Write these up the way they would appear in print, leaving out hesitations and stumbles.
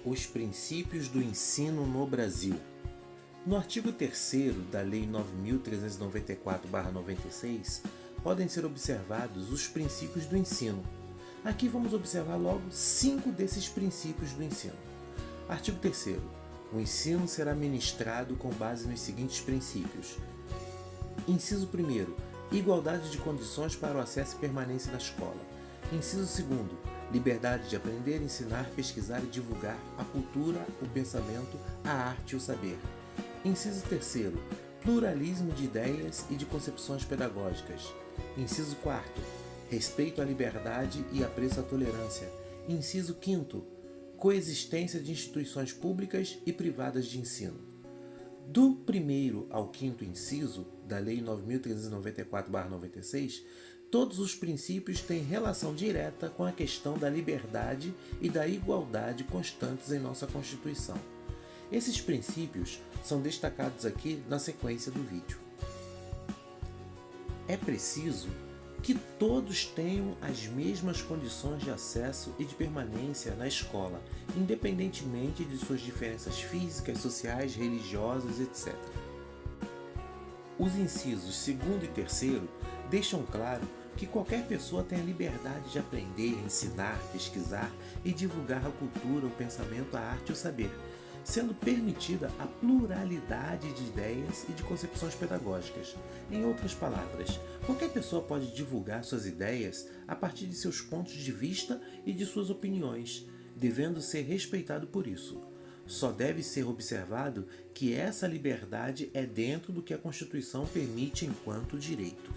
Os princípios do ensino no Brasil. No artigo 3º da Lei 9.394/96, podem ser observados os princípios do ensino. Aqui vamos observar logo 5 desses princípios do ensino. Artigo 3º. O ensino será ministrado com base nos seguintes princípios. Inciso 1º. Igualdade de condições para o acesso e permanência na escola. Inciso 2º. Liberdade de aprender, ensinar, pesquisar e divulgar a cultura, o pensamento, a arte e o saber. Inciso 3º. Pluralismo de ideias e de concepções pedagógicas. Inciso 4º. Respeito à liberdade e apreço à tolerância. Inciso 5º. Coexistência de instituições públicas e privadas de ensino. Do 1º ao 5º inciso da Lei 9.394/96, todos os princípios têm relação direta com a questão da liberdade e da igualdade constantes em nossa Constituição. Esses princípios são destacados aqui na sequência do vídeo. É preciso que todos tenham as mesmas condições de acesso e de permanência na escola, independentemente de suas diferenças físicas, sociais, religiosas, etc. Os incisos 2º e 3º deixam claro que qualquer pessoa tem a liberdade de aprender, ensinar, pesquisar e divulgar a cultura, o pensamento, a arte e o saber, sendo permitida a pluralidade de ideias e de concepções pedagógicas. Em outras palavras, qualquer pessoa pode divulgar suas ideias a partir de seus pontos de vista e de suas opiniões, devendo ser respeitado por isso. Só deve ser observado que essa liberdade é dentro do que a Constituição permite enquanto direito.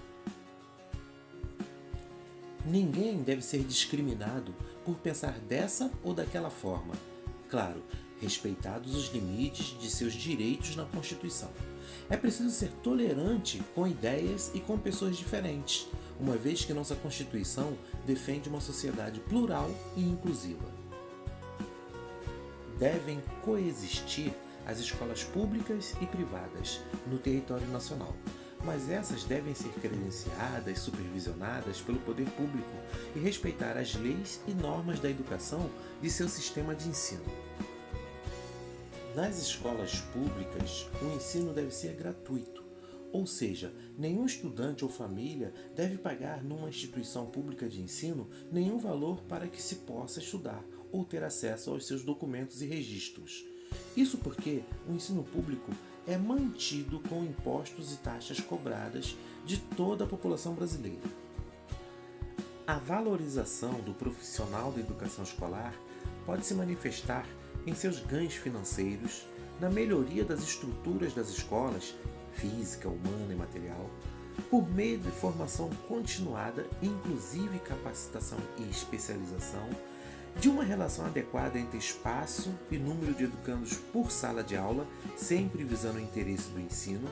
Ninguém deve ser discriminado por pensar dessa ou daquela forma. Claro, respeitados os limites de seus direitos na Constituição. É preciso ser tolerante com ideias e com pessoas diferentes, uma vez que nossa Constituição defende uma sociedade plural e inclusiva. Devem coexistir as escolas públicas e privadas no território nacional, mas essas devem ser credenciadas, supervisionadas pelo poder público e respeitar as leis e normas da educação de seu sistema de ensino. Nas escolas públicas, o ensino deve ser gratuito, ou seja, nenhum estudante ou família deve pagar numa instituição pública de ensino nenhum valor para que se possa estudar ou ter acesso aos seus documentos e registros. Isso porque o ensino público é mantido com impostos e taxas cobradas de toda a população brasileira. A valorização do profissional da educação escolar pode se manifestar em seus ganhos financeiros, na melhoria das estruturas das escolas, física, humana e material, por meio de formação continuada, inclusive capacitação e especialização, de uma relação adequada entre espaço e número de educandos por sala de aula, sempre visando o interesse do ensino,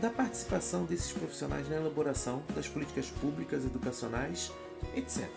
da participação desses profissionais na elaboração das políticas públicas educacionais, etc.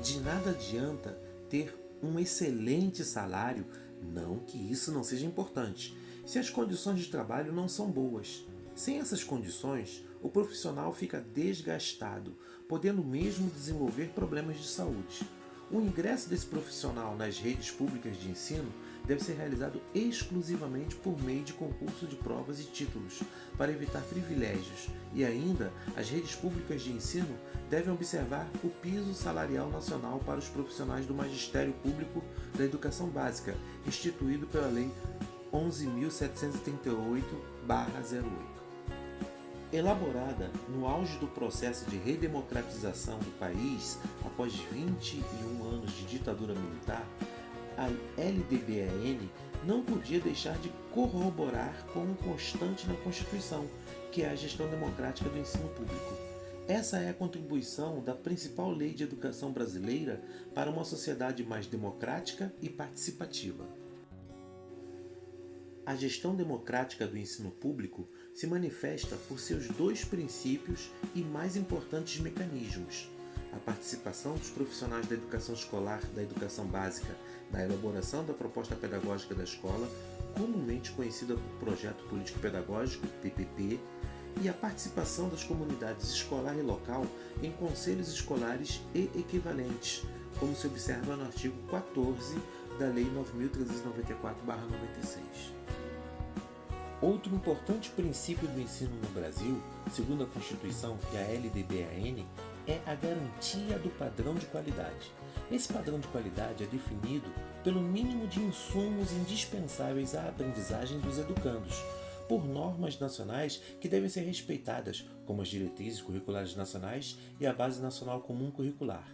De nada adianta ter um excelente salário, não que isso não seja importante, se as condições de trabalho não são boas. Sem essas condições, o profissional fica desgastado, podendo mesmo desenvolver problemas de saúde. O ingresso desse profissional nas redes públicas de ensino deve ser realizado exclusivamente por meio de concurso de provas e títulos, para evitar privilégios, e ainda as redes públicas de ensino devem observar o piso salarial nacional para os profissionais do Magistério Público da Educação Básica, instituído pela Lei 11.738/08. Elaborada no auge do processo de redemocratização do país, após 21 anos de ditadura militar, a LDBN não podia deixar de corroborar com um constante na Constituição, que é a gestão democrática do ensino público. Essa é a contribuição da principal lei de educação brasileira para uma sociedade mais democrática e participativa. A gestão democrática do ensino público se manifesta por seus 2 princípios e mais importantes mecanismos: a participação dos profissionais da educação escolar, da educação básica, na elaboração da proposta pedagógica da escola, comumente conhecida por Projeto Político Pedagógico, PPP, e a participação das comunidades escolar e local em conselhos escolares e equivalentes, como se observa no artigo 14 da Lei 9.394/96. Outro importante princípio do ensino no Brasil, segundo a Constituição e a LDBAN, é a garantia do padrão de qualidade. Esse padrão de qualidade é definido pelo mínimo de insumos indispensáveis à aprendizagem dos educandos, por normas nacionais que devem ser respeitadas, como as diretrizes curriculares nacionais e a Base Nacional Comum Curricular,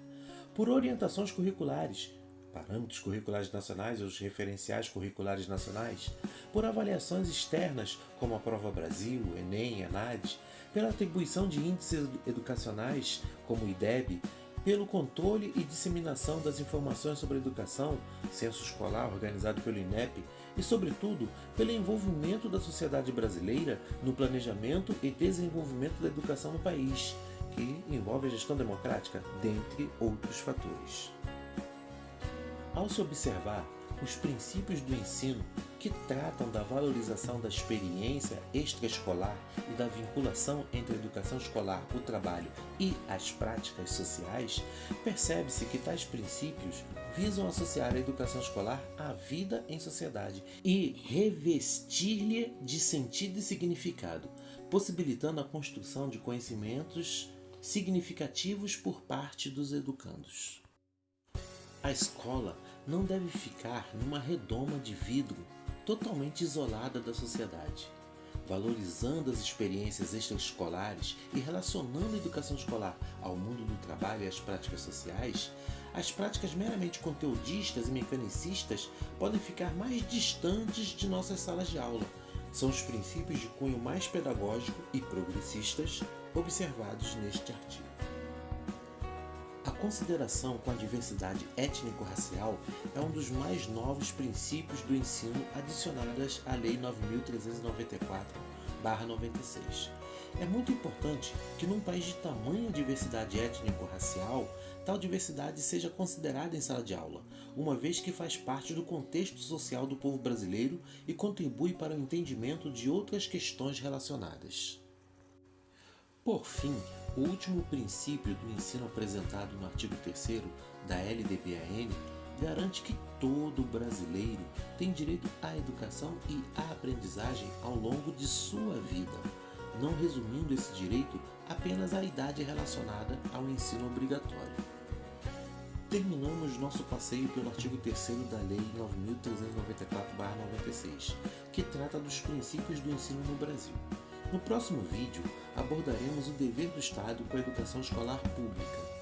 por orientações curriculares, parâmetros curriculares nacionais ou os referenciais curriculares nacionais, por avaliações externas como a Prova Brasil, Enem, ENAD, pela atribuição de índices educacionais como o IDEB, pelo controle e disseminação das informações sobre a educação, censo escolar organizado pelo INEP, e, sobretudo, pelo envolvimento da sociedade brasileira no planejamento e desenvolvimento da educação no país, que envolve a gestão democrática, dentre outros fatores. Ao se observar os princípios do ensino que tratam da valorização da experiência extraescolar e da vinculação entre a educação escolar, o trabalho e as práticas sociais, percebe-se que tais princípios visam associar a educação escolar à vida em sociedade e revestir-lhe de sentido e significado, possibilitando a construção de conhecimentos significativos por parte dos educandos. A escola não deve ficar numa redoma de vidro totalmente isolada da sociedade. Valorizando as experiências extraescolares e relacionando a educação escolar ao mundo do trabalho e às práticas sociais, as práticas meramente conteudistas e mecanicistas podem ficar mais distantes de nossas salas de aula. São os princípios de cunho mais pedagógico e progressistas observados neste artigo. A consideração com a diversidade étnico-racial é um dos mais novos princípios do ensino adicionadas à Lei 9.394/96. É muito importante que num país de tamanha diversidade étnico-racial, tal diversidade seja considerada em sala de aula, uma vez que faz parte do contexto social do povo brasileiro e contribui para o entendimento de outras questões relacionadas. Por fim, o último princípio do ensino apresentado no artigo 3º da LDBAN garante que todo brasileiro tem direito à educação e à aprendizagem ao longo de sua vida, não resumindo esse direito apenas à idade relacionada ao ensino obrigatório. Terminamos nosso passeio pelo artigo 3º da Lei 9.394/96, que trata dos princípios do ensino no Brasil. No próximo vídeo, abordaremos o dever do Estado com a educação escolar pública.